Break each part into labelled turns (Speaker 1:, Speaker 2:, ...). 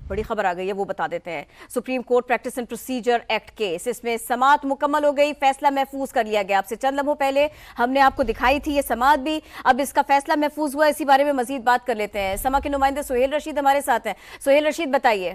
Speaker 1: بڑی خبر آ گئی ہے، وہ بتا دیتے ہیں۔ Supreme court practice and procedure act case, اس میں سماعت مکمل ہو گئی، فیصلہ محفوظ کر لیا گیا۔ آپ سے چند لمحوں پہلے ہم نے آپ کو دکھائی تھی یہ سماعت بھی، اب اس کا فیصلہ محفوظ ہوا، اسی بارے میں مزید بات کر لیتے ہیں۔ سما کے نمائندے سہیل رشید ہمارے ساتھ ہیں۔ سہیل رشید بتائیے۔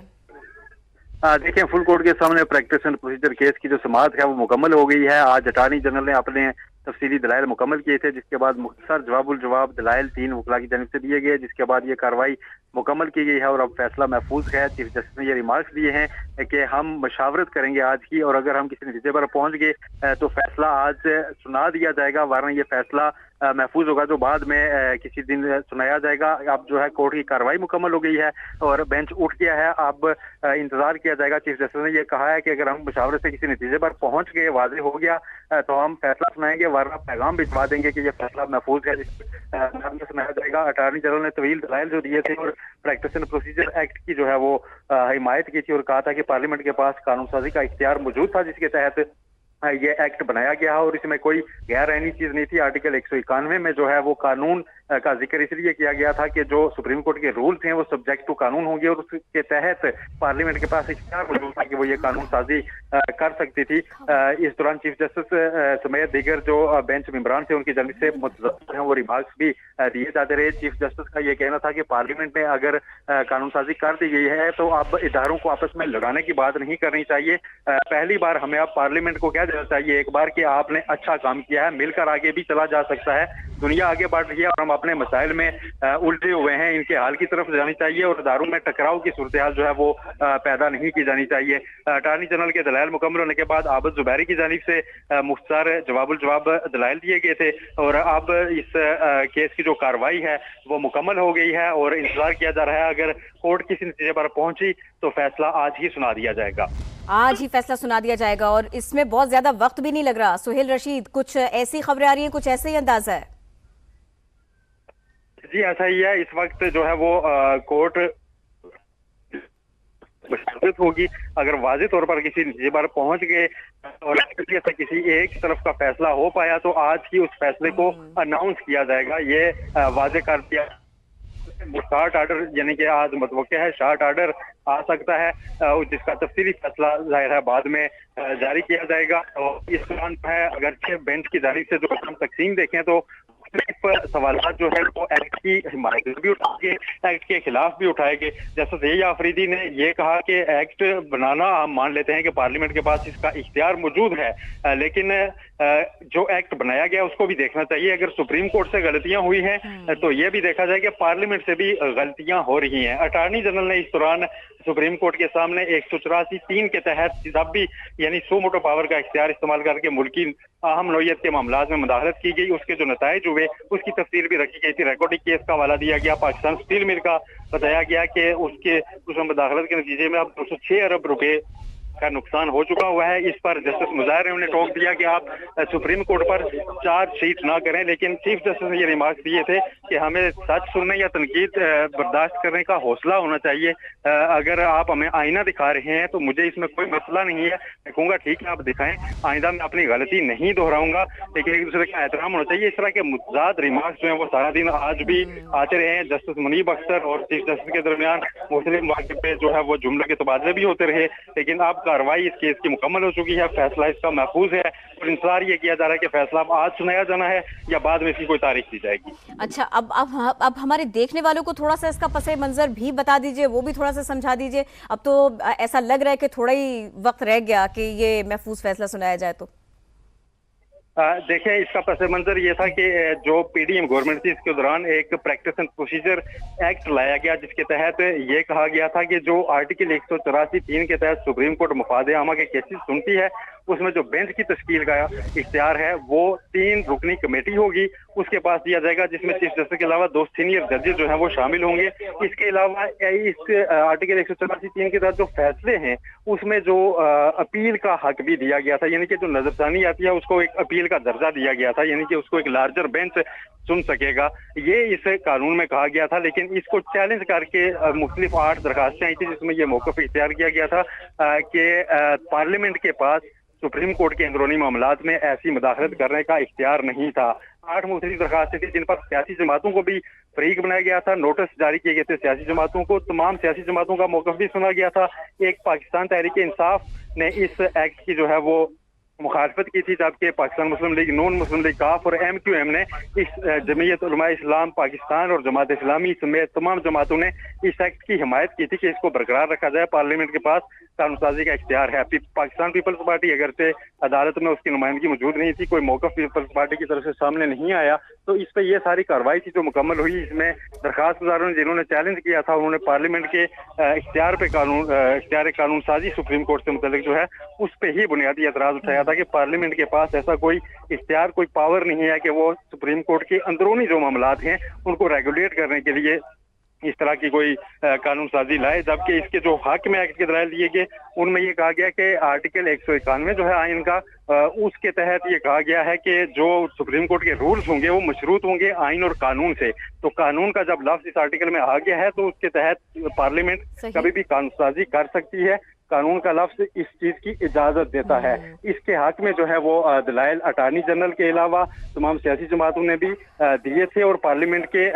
Speaker 2: دیکھیں، فل کورٹ کے سامنے پریکٹس اینڈ پروسیجر کیس کی جو سماعت ہے وہ مکمل ہو گئی ہے۔ آج اٹارنی جنرل نے اپنے تفصیلی دلائل مکمل کیے تھے، جس کے بعد مختصر جواب الجواب دلائل 3 وکلاء کی جانب سے دیے گئے، جس کے بعد یہ کارروائی مکمل کی گئی ہے اور اب فیصلہ محفوظ ہے۔ چیف جسٹس نے یہ ریمارکس دیے ہیں کہ ہم مشاورت کریں گے آج کی، اور اگر ہم کسی نتیجے پر پہنچ گئے تو فیصلہ آج سنا دیا جائے گا، ورنہ یہ فیصلہ محفوظ ہوگا جو بعد میں کسی دن سنایا جائے گا۔ اب جو ہے کورٹ کی کارروائی مکمل ہو گئی ہے اور بینچ اٹھ گیا ہے، اب انتظار کیا جائے گا۔ چیف جسٹس نے یہ کہا ہے کہ اگر ہم مشاورت سے کسی نتیجے پر پہنچ گئے، واضح ہو گیا تو ہم فیصلہ سنائیں گے، ورنہ پیغام بھجوا دیں گے کہ یہ فیصلہ محفوظ ہے، سنایا جائے گا۔ اٹارنی جنرل نے طویل دلائل جو دیے تھے اور پریکٹس اینڈ پروسیجر ایکٹ کی جو ہے وہ حمایت کی تھی اور کہا تھا کہ پارلیمنٹ کے پاس قانون سازی کا اختیار موجود تھا جس کے تحت یہ ایکٹ بنایا گیا اور اس میں کوئی غیر آئینی چیز نہیں تھی۔ آرٹیکل 191 میں جو ہے وہ قانون کا ذکر اس لیے کیا گیا تھا کہ جو سپریم کورٹ کے رولز ہیں وہ سبجیکٹ ٹو قانون ہوں گے اور اس کے تحت پارلیمنٹ کے پاس اختیار موجود تھا کہ وہ یہ قانون سازی کر سکتی تھی۔ اس دوران چیف جسٹس سمیت دیگر جو بینچ ممبران تھے ان کی جانب سے متضرر ہیں وہ ریمارکس بھی دیے جاتے رہے۔ چیف جسٹس کا یہ کہنا تھا کہ پارلیمنٹ میں اگر قانون سازی کر دی گئی ہے تو اب اداروں کو آپس میں لڑانے کی بات نہیں کرنی چاہیے۔ پہلی بار ہمیں اب پارلیمنٹ کو کیا دینا چاہیے ایک بار کہ آپ نے اچھا کام کیا ہے، مل کر آگے بھی چلا جا سکتا ہے، دنیا آگے بڑھ رہی ہے اور ہم اپنے مسائل میں الجھے ہوئے ہیں، ان کے حل کی طرف جانی چاہیے اور اداروں میں ٹکراؤ کی صورتحال جو ہے وہ پیدا نہیں کی جانی چاہیے۔ اٹارنی جنرل کے دلائل مکمل ہونے کے بعد عابد زبیری کی جانب سے مختصر جواب الجواب دلائل دیے گئے تھے اور اب اس کیس کی جو کارروائی ہے وہ مکمل ہو گئی ہے اور انتظار کیا جا رہا ہے اگر کورٹ کسی نتیجے پر پہنچی تو فیصلہ آج ہی سنا دیا جائے گا۔
Speaker 1: آج ہی فیصلہ سنا دیا جائے گا اور اس میں بہت زیادہ وقت بھی نہیں لگ رہا۔ سہیل رشید، کچھ ایسی خبریں آ رہی ہیں، کچھ ایسے ہی اندازہ ہے؟
Speaker 2: جی ایسا ہی ہے، اس وقت جو ہے وہ کورٹ مشاورت ہوگی، اگر واضح طور پر کسی نتیجے پر پہنچ گئے اور کسی ایک طرف کا فیصلہ ہو پایا تو آج ہی اس فیصلے کو اناؤنس کیا جائے گا۔ یہ واضح کر دیا شارٹ آرڈر، یعنی کہ آج متوقع ہے شارٹ آرڈر آ سکتا ہے جس کا تفصیلی فیصلہ ظاہر ہے بعد میں جاری کیا جائے گا۔ اور اس دوران ہے اگرچہ بینچ کی جانب سے جو ہم تقسیم دیکھیں تو سوالات جو ہے وہ ایکٹ کی حمایت بھی اٹھائے گے، ایکٹ کے خلاف بھی اٹھائے گے۔ جسٹس اے آفریدی نے یہ کہا کہ ایکٹ بنانا ہم مان لیتے ہیں کہ پارلیمنٹ کے پاس اس کا اختیار موجود ہے، لیکن جو ایکٹ بنایا گیا اس کو بھی دیکھنا چاہیے۔ اگر سپریم کورٹ سے غلطیاں ہوئی ہیں تو یہ بھی دیکھا جائے کہ پارلیمنٹ سے بھی غلطیاں ہو رہی ہیں۔ اٹارنی جنرل نے اس دوران سپریم کورٹ کے سامنے 184(3) کے تحت جب بھی یعنی سو موٹو پاور کا اختیار استعمال کر کے ملکی اہم نوعیت کے معاملات میں مداخلت کی گئی، اس کے جو نتائج ہوئے اس کی تفصیل بھی رکھی گئی تھی۔ ریکارڈنگ کیس کا حوالہ دیا گیا، پاکستان اسٹیل مل کا بتایا گیا کہ اس میں مداخلت کے نتیجے میں اب 206 ارب روپے کا نقصان ہو چکا ہوا ہے۔ اس پر جسٹس مظاہر نے ٹوک دیا کہ آپ سپریم کورٹ پر چارج شیٹ نہ کریں، لیکن چیف جسٹس نے یہ ریمارکس دیے تھے کہ ہمیں سچ سننے یا تنقید برداشت کرنے کا حوصلہ ہونا چاہیے۔ اگر آپ ہمیں آئینہ دکھا رہے ہیں تو مجھے اس میں کوئی مسئلہ نہیں ہے، میں کہوں گا ٹھیک ہے آپ دکھائیں، آئندہ میں اپنی غلطی نہیں دہراؤں گا، لیکن ایک دوسرے کا احترام ہونا چاہیے۔ اس طرح کے متضاد ریمارکس جو ہیں وہ سارا دن آج بھی آتے رہے ہیں۔ جسٹس منیب اختر اور چیف جسٹس کے درمیان مختلف مواقع پہ جو ہے وہ جملوں کے تبادلے بھی ہوتے رہے، لیکن اب کارروائی اس کیس کی مکمل ہو چکی ہے، فیصلہ اس کا محفوظ ہے اور انتظار یہ کیا جا رہا ہے کہ فیصلہ اب آج سنایا جانا ہے یا بعد میں اس کی کوئی تاریخ دی جائے گی۔
Speaker 1: اچھا، اب ہمارے دیکھنے والوں کو تھوڑا سا اس کا پس منظر بھی بتا دیجئے، وہ بھی تھوڑا سا سمجھا دیجئے۔ اب تو ایسا لگ رہا ہے کہ تھوڑا ہی وقت رہ گیا کہ یہ محفوظ فیصلہ سنایا جائے تو
Speaker 2: دیکھیں اس کا پس منظر یہ تھا کہ جو پی ڈی ایم گورنمنٹ تھی اس کے دوران ایک پریکٹس اینڈ پروسیجر ایکٹ لایا گیا جس کے تحت یہ کہا گیا تھا کہ جو آرٹیکل 184(3) کے تحت سپریم کورٹ مفاد عامہ کے کیسز سنتی ہے اس میں جو بینچ کی تشکیل کا اختیار ہے وہ 3 رکنی کمیٹی ہوگی، اس کے پاس دیا جائے گا، جس میں چیف جسٹس کے علاوہ 2 سینئر ججز جو ہیں وہ شامل ہوں گے۔ اس کے علاوہ اس آرٹیکل 184(3) کے تحت جو فیصلے ہیں اس میں جو اپیل کا حق بھی دیا گیا تھا، یعنی کہ جو نظر ثانی آتی ہے اس کو ایک اپیل کا درجہ دیا گیا تھا، یعنی کہ اس کو ایک لارجر بینچ سن سکے گا، یہ اس قانون میں کہا گیا تھا۔ لیکن اس کو چیلنج کر کے مختلف 8 درخواستیں آئی تھی جس میں یہ موقف اختیار کیا گیا تھا کہ پارلیمنٹ کے پاس سپریم کورٹ کے اندرونی معاملات میں ایسی مداخلت کرنے کا اختیار نہیں تھا۔ 8 मुख्तलिफ दरखास्तें थी जिन पर सियासी जमातों को भी फरीक बनाया गया था, नोटिस जारी किए गए थे सियासी जमातों को, तमाम सियासी जमातों का मौक़िफ़ भी सुना गया था। एक पाकिस्तान तहरीक इंसाफ ने इस एक्ट की जो है वो मुखालफत की थी, जबकि पाकिस्तान मुस्लिम लीग, नॉन मुस्लिम लीग काफ और MQM ने इस जमीयत उलमा इस्लाम पाकिस्तान और जमात इस्लामी समेत तमाम जमातों ने इस एक्ट की हिमायत की थी कि इसको बरकरार रखा जाए। पार्लियामेंट के पास कानून साजी का इख्तियार है। पाकिस्तान पीपल्स पार्टी अगर से अदालत में उसकी नुमाइंदगी मौजूद नहीं थी, कोई मौक़िफ़ पीपल्स पार्टी की तरफ से सामने नहीं आया, तो इस पे ये सारी कार्रवाई थी जो मुकम्मल हुई। इसमें दरखास्त गुजारों ने जिन्होंने चैलेंज किया था, उन्होंने पार्लियामेंट के इख्तियार कानून साजी सुप्रीम कोर्ट से मुतल्लिक जो है उस पे ही बुनियादी एतराज उठाया था कि पार्लियामेंट के पास ऐसा कोई इख्तियार, कोई पावर नहीं है कि वो सुप्रीम कोर्ट के अंदरूनी जो मामलात हैं उनको रेगुलेट करने के लिए इस तरह की कोई कानून साजी लाए। जबकि इसके जो हाकिम एक्ट के दलाइल दिए गए उनमें ये कहा गया कि आर्टिकल 191 जो है आइन का, उसके तहत ये कहा गया है कि जो सुप्रीम कोर्ट के रूल्स होंगे वो मशरूत होंगे आइन और कानून से। तो कानून का जब लफ्ज इस आर्टिकल में आ गया है तो उसके तहत पार्लियामेंट कभी भी कानून साजी कर सकती है। कानून का लफ्ज इस चीज की इजाजत देता है। इसके हक में जो है वो दलाइल अटॉर्नी जनरल के अलावा तमाम सियासी जमातों ने भी दिए थे और पार्लियामेंट के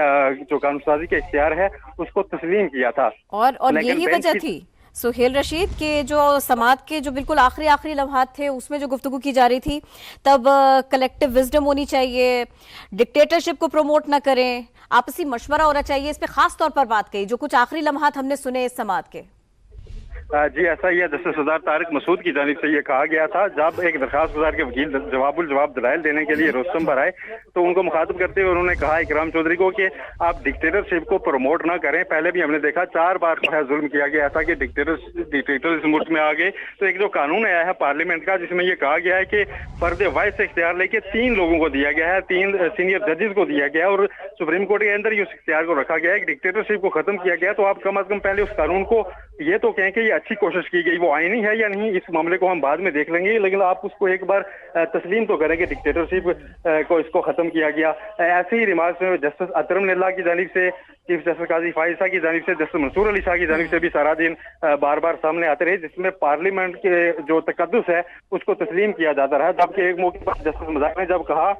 Speaker 2: जो कानून साजी का इख्तियार है उसको तस्लीम किया था।
Speaker 1: और यही वजह थी सुहेल रशीद के जो समात के जो बिल्कुल आखिरी लम्हात थे उसमें जो गुफ्तगू की जा रही थी, तब कलेक्टिव विजडम होनी चाहिए, डिक्टेटरशिप को प्रमोट ना करें, आपसी मशवरा होना चाहिए, इस पे खास तौर पर बात कही जो कुछ आखिरी लम्हात हमने सुने इस समात के।
Speaker 2: जी ऐसा ही है। जस्टिस सरदार तारिक मसूद की जानिब से ये कहा गया था, जब एक दरखास्त गुजार के वकील जवाब दलाइल देने के लिए रोस्तम पर आए तो उनको मुखातब करते हुए उन्होंने कहा इकराम चौधरी को कि आप डिक्टेटरशिप को प्रमोट ना करें। पहले भी हमने देखा 4 बार जो है जुल्म किया गया था कि डिक्टेटर इस मुल्क में आ गए। तो एक जो कानून आया है पार्लियामेंट का जिसमें यह कहा गया है कि फर्द वाइस इख्तियार लेके 3 लोगों को दिया गया है, 3 सीनियर जजेस को दिया गया और सुप्रीम कोर्ट के अंदर ही उस इख्तियार को रखा गया है कि डिक्टेटरशिप को खत्म किया गया। तो आप कम अज कम पहले उस कानून को ये तो कहें कि ये अच्छी कोशिश की गई, वो आईनी है या नहीं इस मामले को हम बाद में देख लेंगे, लेकिन आप उसको एक बार तस्लीम तो करें कि डिक्टेटरशिप को इसको खत्म किया गया। ऐसे ही रिमार्क्स में जस्टिस अतरम निल्ला की जानिब से, चीफ जस्टिस काजी फाइजा की जानिब से, जस्टिस मंसूर अली शाह की जानिब से भी सारा दिन बार बार सामने आते रहे, जिसमें पार्लियामेंट के जो तकद्दुस है उसको तस्लीम किया जाता रहा। जबकि एक मौके पर जस्टिस मजाक ने जब कहा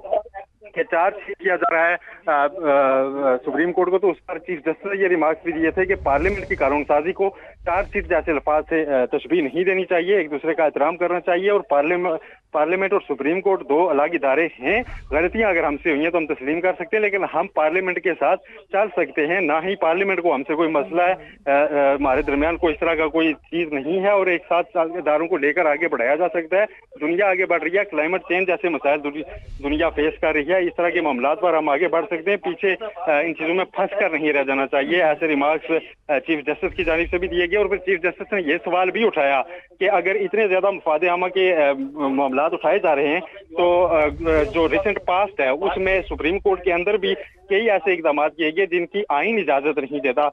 Speaker 2: कि चार्जशीट किया जा रहा है सुप्रीम कोर्ट को, तो उस पर चीफ जस्टिस ने ये रिमार्क्स भी दिए थे कि पार्लियामेंट की कानून साजी को चार्जशीट जैसे अल्फाज से तशबीह नहीं देनी चाहिए, एक दूसरे का एहतराम करना चाहिए और पार्लियामेंट और सुप्रीम कोर्ट 2 अलग इदारे हैं। गलतियां अगर हमसे हुई हैं तो हम तस्लीम कर सकते हैं, लेकिन हम पार्लियामेंट के साथ चल सकते हैं, ना ही पार्लियामेंट को हमसे कोई मसला है। हमारे दरमियान कोई इस तरह का कोई चीज नहीं है और एक साथ इदारों को लेकर आगे बढ़ाया जा सकता है। दुनिया आगे बढ़ रही है, क्लाइमेट चेंज जैसे मसाइल दुनिया फेस कर रही है, इस तरह के मामलात पर हम आगे बढ़ सकते हैं, पीछे इन चीजों में फंस कर नहीं रह जाना चाहिए। ऐसे रिमार्क्स चीफ जस्टिस की जानिब से भी दिए गए और फिर चीफ जस्टिस ने यह सवाल भी उठाया कि अगर इतने ज्यादा मुफादे आमा के मामलात उठाए जा रहे हैं तो जो रिसेंट पास्ट है उसमें सुप्रीम कोर्ट के अंदर भी कई ऐसे इकदाम किए गए जिनकी आईन इजाजत नहीं देता।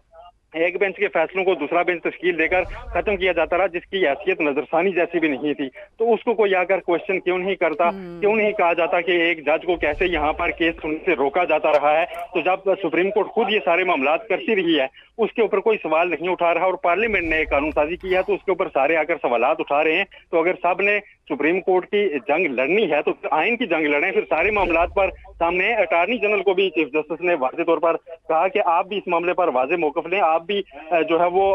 Speaker 2: एक बेंच के फैसलों को दूसरा बेंच तश्कील देकर खत्म किया जाता रहा, जिसकी हैसियत नजरसानी जैसी भी नहीं थी। तो उसको कोई आकर क्वेश्चन क्यों नहीं करता, क्यों नहीं कहा जाता कि एक जज को कैसे यहाँ पर केस सुनने से रोका जाता रहा है। तो जब सुप्रीम कोर्ट खुद ये सारे मामलात करती रही है उसके ऊपर कोई सवाल नहीं उठा रहा और पार्लियामेंट ने कानून साजी की है तो उसके ऊपर सारे आकर सवालात उठा रहे हैं। तो अगर सब ने सुप्रीम कोर्ट की जंग लड़नी है तो आइन की जंग लड़ें, फिर सारे मामलात पर सामने। अटॉर्नी जनरल को भी चीफ जस्टिस ने वाज़े तौर पर कहा कि आप भी इस मामले पर वाज़े मौक़िफ़ लें, आप भी जो है वो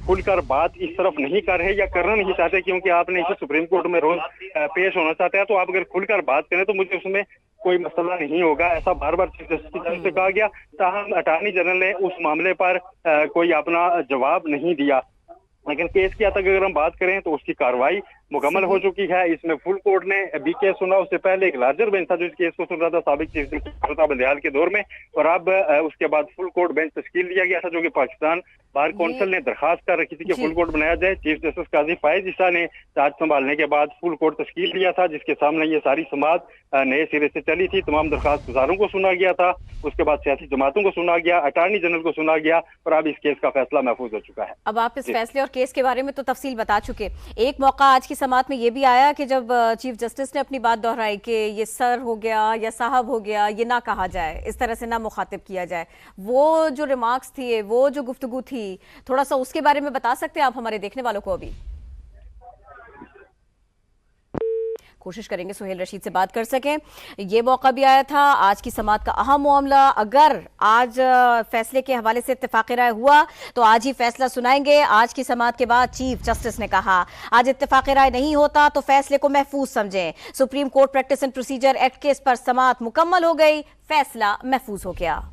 Speaker 2: खुलकर बात इस तरफ नहीं कर रहे या करना नहीं चाहते क्योंकि आपने इसे सुप्रीम कोर्ट में रोज पेश होना चाहते हैं। तो आप अगर खुलकर बात करें तो मुझे उसमें कोई मसला नहीं होगा, ऐसा बार बार चीफ जस्टिस की तरफ से कहा गया। ताहम अटॉर्नी जनरल ने उस मामले पर कोई अपना जवाब नहीं दिया। लेकिन केस की तक अगर हम बात करें तो उसकी कार्रवाई मुकम्मल हो चुकी है। इसमें फुल कोर्ट ने भी केस सुना, उससे पहले एक लार्जर बेंच था जो इस केस को सुन रहा था साबिक चीफ जस्टिस बंदयाल के दौर में, और अब उसके बाद फुल कोर्ट बेंच तश्कील दिया गया था जो कि पाकिस्तान बार कौंसिल ने दरखास्त कर रखी थी कि फुल कोर्ट बनाया जाए। चीफ जस्टिस काजी फाइजा ने चार्ज संभालने के बाद फुल कोर्ट तश्कील दिया था जिसके सामने ये सारी समात नए सिरे से चली थी। तमाम दरखास्त गुजारों को सुना गया था, उसके बाद सियासी जमातों को सुना गया, अटॉर्नी जनरल को सुना गया और अब इस केस का फैसला महफूज हो चुका है।
Speaker 1: अब आप इस फैसले और केस के बारे में तो तफसील बता चुके। एक मौका आज की समात में ये भी आया कि जब चीफ जस्टिस ने अपनी बात दोहराई कि ये सर हो गया या साहब हो गया ये ना कहा जाए, इस तरह से ना मुखातिब किया जाए, वो जो रिमार्क्स थी, वो जो गुफ्तगू थी, थोड़ा सा उसके बारे में बता सकते हैं आप हमारे देखने वालों को? अभी कोशिश करेंगे सुहेल रशीद से बात कर सकें। ये मौका भी आया था, आज की समाअत का अहम मामला। अगर आज फैसले के हवाले से इत्तेफाक राय हुआ तो आज ही फैसला सुनाएंगे। आज की समाअत के बाद चीफ जस्टिस ने कहा आज इत्तेफाक राय नहीं होता तो फैसले को महफूज समझें। Supreme court practice and procedure act के इस पर समाअत मुकम्मल हो गई, फैसला महफूज हो गया।